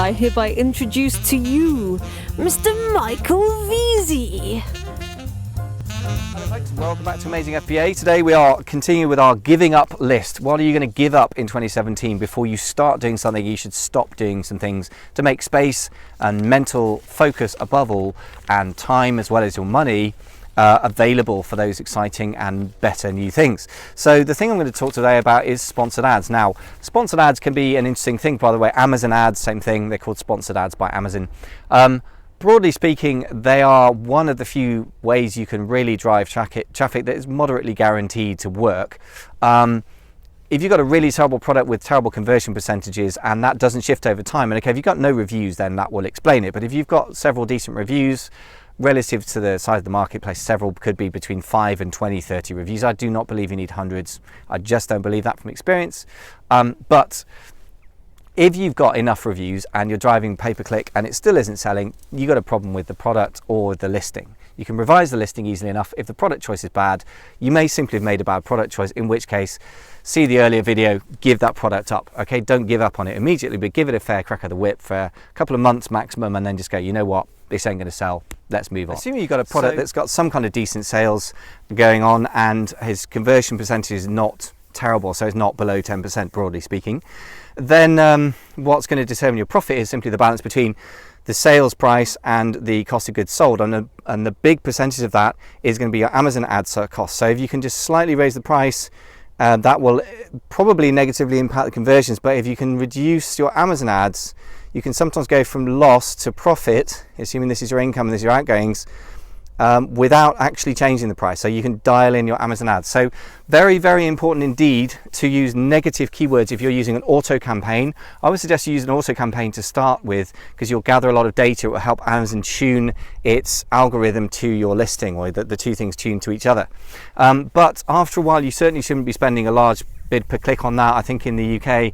I hereby introduce to you Mr. Michael Veazey. Hello folks, welcome back to Amazing FBA. Today we are continuing with our giving up list. What are you going to give up in 2017 before you start doing something? You should stop doing some things to make space and mental focus above all, and time as well as your money available for those exciting and better new things. So the thing I'm going to talk today about is sponsored ads. Now, sponsored ads can be an interesting thing, by the way. Amazon ads, same thing. They're called sponsored ads by Amazon. Broadly speaking, they are one of the few ways you can really drive traffic that is moderately guaranteed to work. If you've got a really terrible product with terrible conversion percentages and that doesn't shift over time, and okay, if you've got no reviews, then that will explain it. But if you've got several decent reviews, relative to the size of the marketplace, several could be between 5 and 20, 30 reviews. I do not believe you need hundreds. I just don't believe that from experience. But if you've got enough reviews and you're driving pay-per-click and it still isn't selling, you've got a problem with the product or the listing. You can revise the listing easily enough. If the product choice is bad, you may simply have made a bad product choice, in which case, see the earlier video, give that product up. Okay, don't give up on it immediately, but give it a fair crack of the whip for a couple of months maximum, and then just go, you know what, this ain't going to sell, let's move on. Assuming you've got a product that's got some kind of decent sales going on and his conversion percentage is not terrible, so it's not below 10% broadly speaking, then what's going to determine your profit is simply the balance between the sales price and the cost of goods sold, and the big percentage of that is going to be your Amazon ads cost. So if you can just slightly raise the price, that will probably negatively impact the conversions, but if you can reduce your Amazon ads, you can sometimes go from loss to profit, assuming this is your income and this is your outgoings, without actually changing the price. So you can dial in your Amazon ads. So very, very important indeed to use negative keywords if you're using an auto campaign. I would suggest you use an auto campaign to start with, because you'll gather a lot of data. It will help Amazon tune its algorithm to your listing, or the two things tune to each other. But after a while, you certainly shouldn't be spending a large bid per click on that. I think in the UK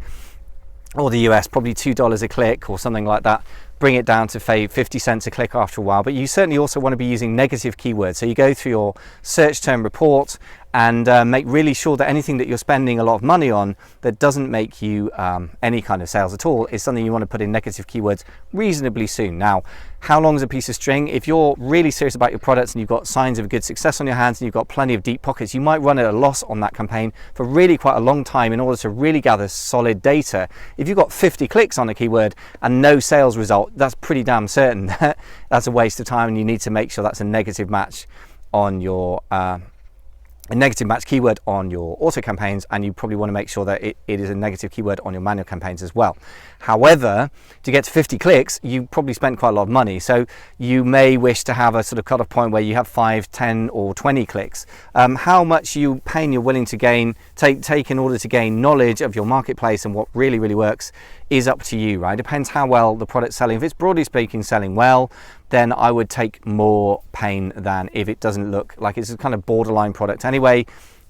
or the US, probably $2 a click or something like that. Bring it down to 50 cents a click after a while. But you certainly also want to be using negative keywords. So you go through your search term report and make really sure that anything that you're spending a lot of money on that doesn't make you any kind of sales at all is something you want to put in negative keywords reasonably soon. Now, how long is a piece of string? If you're really serious about your products and you've got signs of good success on your hands and you've got plenty of deep pockets, you might run at a loss on that campaign for really quite a long time in order to really gather solid data. If you've got 50 clicks on a keyword and no sales result, that's pretty damn certain that's a waste of time, and you need to make sure that's a negative match on your a negative match keyword on your auto campaigns, and you probably want to make sure that it is a negative keyword on your manual campaigns as well. However, to get to 50 clicks, you probably spent quite a lot of money, so you may wish to have a sort of cut-off point where you have 5, 10 or 20 clicks. How much pain you're willing to take in order to gain knowledge of your marketplace and what really works is up to you, right? Depends how well the product's selling. If it's broadly speaking selling well, then I would take more pain than if it doesn't look like it's a kind of borderline product anyway.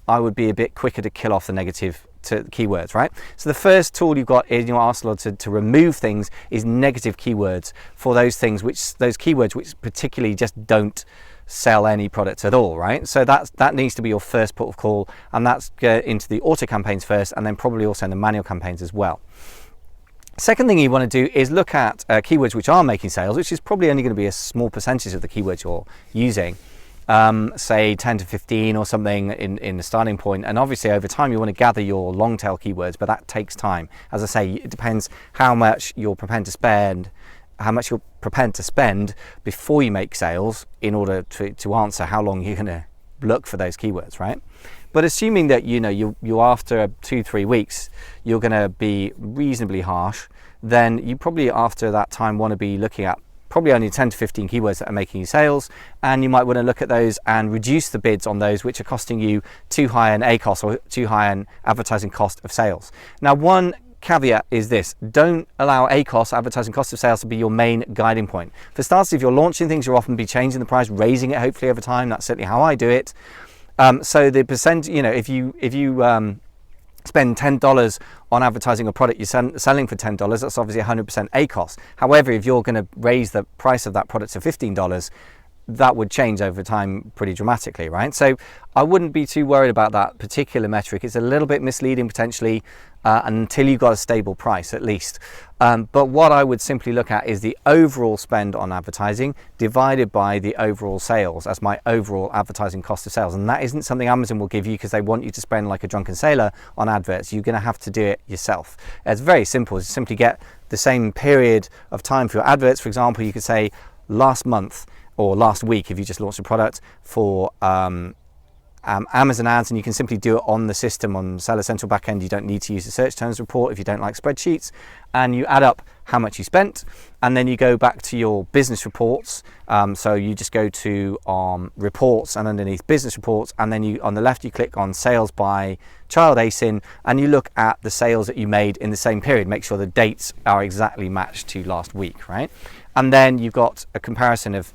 I would be a bit quicker to kill off the negative keywords, right? So the first tool you've got in your arsenal to remove things is negative keywords for those keywords which particularly just don't sell any products at all, right? So that needs to be your first port of call, and that's into the auto campaigns first, and then probably also in the manual campaigns as well. Second thing you want to do is look at keywords which are making sales, which is probably only going to be a small percentage of the keywords you're using, say 10 to 15 or something in the starting point. And obviously over time you want to gather your long tail keywords, but that takes time. As I say, it depends how much you're prepared to spend before you make sales in order to answer how long you're going to look for those keywords, right? But assuming that you after 2-3 weeks you're going to be reasonably harsh, then you probably after that time want to be looking at probably only 10 to 15 keywords that are making you sales, and you might want to look at those and reduce the bids on those which are costing you too high an ACOS or too high an advertising cost of sales. Now, one caveat is this: don't allow ACOS, advertising cost of sales, to be your main guiding point. For starters, if you're launching things, you'll often be changing the price, raising it hopefully over time. That's certainly how I do it. So the percent, if you spend $10 on advertising a product you're selling for $10, that's obviously 100% ACOS. However, if you're going to raise the price of that product to $15, that would change over time pretty dramatically, right? So I wouldn't be too worried about that particular metric. It's a little bit misleading potentially until you've got a stable price at least. But what I would simply look at is the overall spend on advertising divided by the overall sales as my overall advertising cost of sales. And that isn't something Amazon will give you because they want you to spend like a drunken sailor on adverts. You're going to have to do it yourself. It's very simple. You simply get the same period of time for your adverts. For example, you could say last month or last week if you just launched a product for Amazon ads, and you can simply do it on the system on Seller Central backend. You don't need to use the search terms report if you don't like spreadsheets, and you add up how much you spent, and then you go back to your business reports. So you just go to reports, and underneath business reports, and then you on the left you click on sales by child ASIN, and you look at the sales that you made in the same period. Make sure the dates are exactly matched to last week, right? And then you've got a comparison of,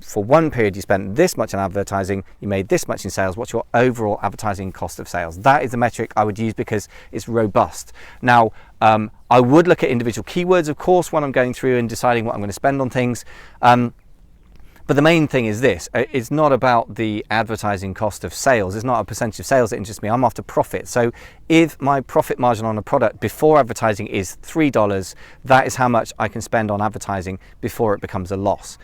for one period you spent this much on advertising, you made this much in sales, what's your overall advertising cost of sales? That is the metric I would use because it's robust. Now, I would look at individual keywords, of course, when I'm going through and deciding what I'm going to spend on things. But the main thing is this, it's not about the advertising cost of sales. It's not a percentage of sales that interests me. I'm after profit. So if my profit margin on a product before advertising is $3, that is how much I can spend on advertising before it becomes a loss.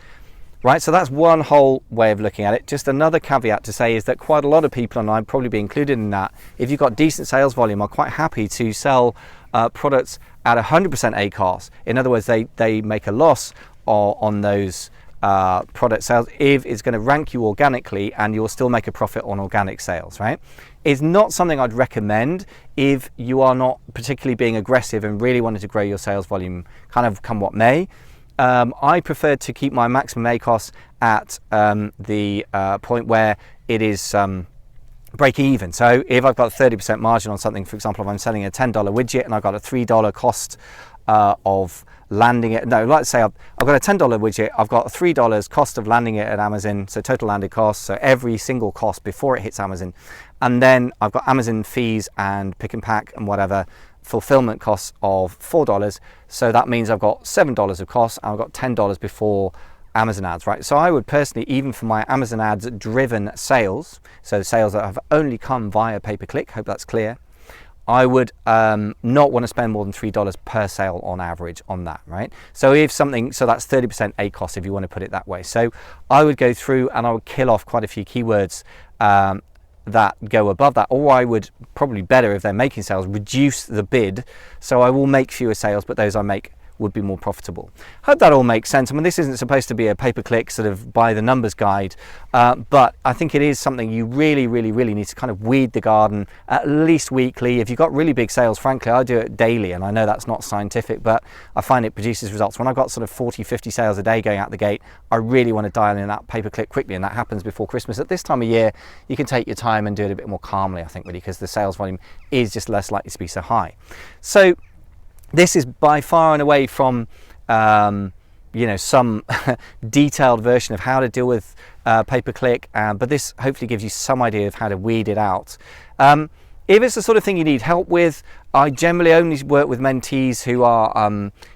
Right, so that's one whole way of looking at it. Just another caveat to say is that quite a lot of people, and I'd probably be included in that, if you've got decent sales volume, are quite happy to sell products at 100% ACoS. In other words, they make a loss on those product sales if it's going to rank you organically and you'll still make a profit on organic sales, right? It's not something I'd recommend if you are not particularly being aggressive and really wanting to grow your sales volume kind of come what may. I prefer to keep my maximum ACoS at the point where it is breaking even. So if I've got a 30% margin on something, for example, if I'm selling a $10 widget and I've got a $3 cost of landing it, no, let's say I've got a $10 widget, I've got $3 cost of landing it at Amazon, so total landed cost, so every single cost before it hits Amazon, and then I've got Amazon fees and pick and pack and whatever, fulfillment costs of $4, so that means I've got $7 of cost and I've got $10 before Amazon ads, right? So I would personally, even for my Amazon ads driven sales, so sales that have only come via pay-per-click, hope that's clear, I would not want to spend more than $3 per sale on average on that, right? So if something, so that's 30% ACoS if you want to put it that way. So I would go through and I would kill off quite a few keywords that go above that, or I would probably better if they're making sales, reduce the bid. So I will make fewer sales, but those I make would be more profitable. Hope that all makes sense. I mean, this isn't supposed to be a pay-per-click sort of by the numbers guide, but I think it is something you really need to kind of weed the garden at least weekly. If you've got really big sales, frankly, I do it daily, and I know that's not scientific, but I find it produces results. When I've got sort of 40-50 sales a day going out the gate, I really want to dial in that pay-per-click quickly, and that happens before Christmas. At this time of year, you can take your time and do it a bit more calmly, I think, really, because the sales volume is just less likely to be so high. So this is by far and away from, some detailed version of how to deal with pay-per-click, but this hopefully gives you some idea of how to weed it out. If it's the sort of thing you need help with, I generally only work with mentees who are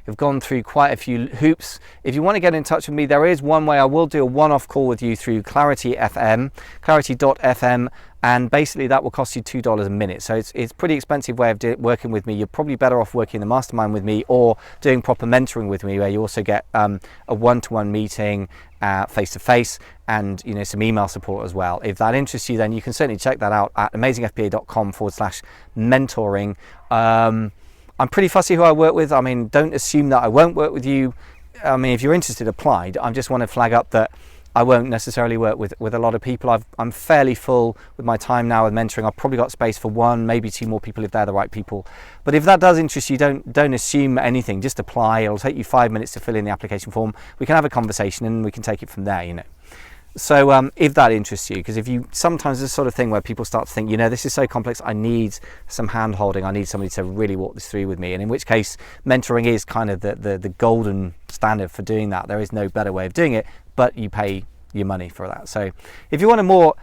have gone through quite a few hoops. If you want to get in touch with me, there is one way. I will do a one-off call with you through Clarity.fm, and basically that will cost you $2 a minute. So it's a pretty expensive way of working with me. You're probably better off working the mastermind with me or doing proper mentoring with me, where you also get a one-to-one meeting face-to-face, and some email support as well. If that interests you, then you can certainly check that out at amazingfba.com/mentoring. I'm pretty fussy who I work with. I mean, don't assume that I won't work with you. I mean, if you're interested, apply. I just want to flag up that I won't necessarily work with a lot of people. I'm fairly full with my time now with mentoring. I've probably got space for one, maybe two more people if they're the right people. But if that does interest you, don't assume anything. Just apply. It'll take you 5 minutes to fill in the application form. We can have a conversation and we can take it from there, So if that interests you, because sometimes this sort of thing where people start to think, this is so complex, I need some hand holding, I need somebody to really walk this through with me, and in which case mentoring is kind of the golden standard for doing that. There is no better way of doing it, but you pay your money for that. So if you want a more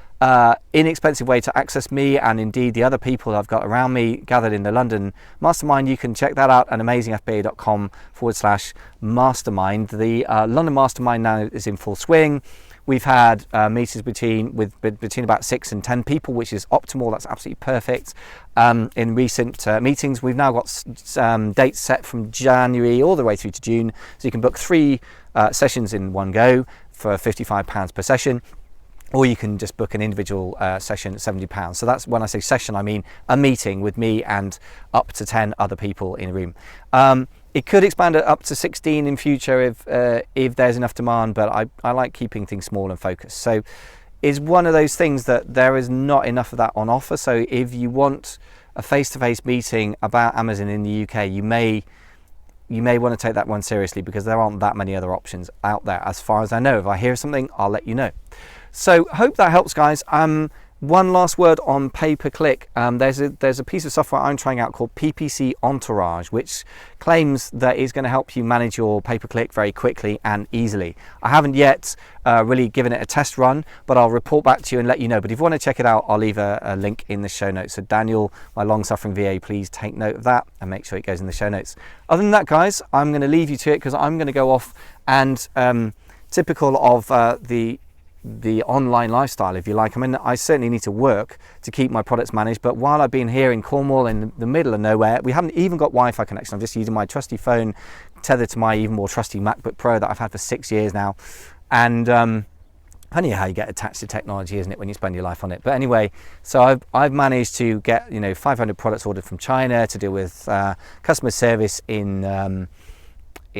inexpensive way to access me and indeed the other people I've got around me gathered in the London Mastermind, you can check that out at amazingfba.com/mastermind. The London Mastermind now is in full swing. We've had meetings between about 6 and 10 people, which is optimal. That's absolutely perfect. In recent meetings, we've now got dates set from January all the way through to June, so you can book 3 sessions in one go for £55 per session, or you can just book an individual session at £70. So that's, when I say session, I mean a meeting with me and up to 10 other people in a room. It could expand it up to 16 in future if there's enough demand, but I like keeping things small and focused. So it's one of those things that there is not enough of that on offer. So if you want a face-to-face meeting about Amazon in the UK, you may want to take that one seriously, because there aren't that many other options out there as far as I know. If I hear something, I'll let you know. So hope that helps, guys. One last word on pay-per-click. There's a piece of software I'm trying out called PPC Entourage, which claims that it's going to help you manage your pay-per-click very quickly and easily. I haven't yet really given it a test run, but I'll report back to you and let you know. But if you want to check it out, I'll leave a link in the show notes. So Daniel, my long-suffering VA, please take note of that and make sure it goes in the show notes. Other than that, guys, I'm going to leave you to it, because I'm going to go off and typical of the online lifestyle, if you like. I mean, I certainly need to work to keep my products managed, but while I've been here in Cornwall in the middle of nowhere, we haven't even got Wi-Fi connection. I'm just using my trusty phone tethered to my even more trusty MacBook Pro that I've had for 6 years now. And funny how you get attached to technology, isn't it, when you spend your life on it? But anyway, so I've managed to get 500 products ordered from China, to deal with customer service in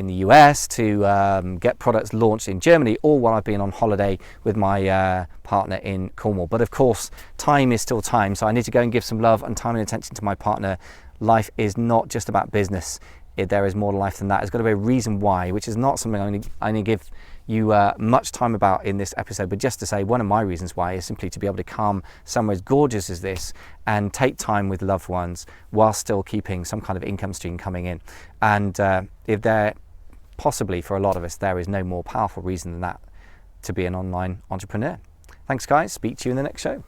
the US, to get products launched in Germany, all while I've been on holiday with my partner in Cornwall. But of course, time is still time, so I need to go and give some love and time and attention to my partner. Life is not just about business. There is more to life than that. There's got to be a reason why, which is not something I'm going to give you much time about in this episode, but just to say one of my reasons why is simply to be able to come somewhere as gorgeous as this and take time with loved ones while still keeping some kind of income stream coming in. And if there possibly, for a lot of us, there is no more powerful reason than that to be an online entrepreneur. Thanks, guys. Speak to you in the next show.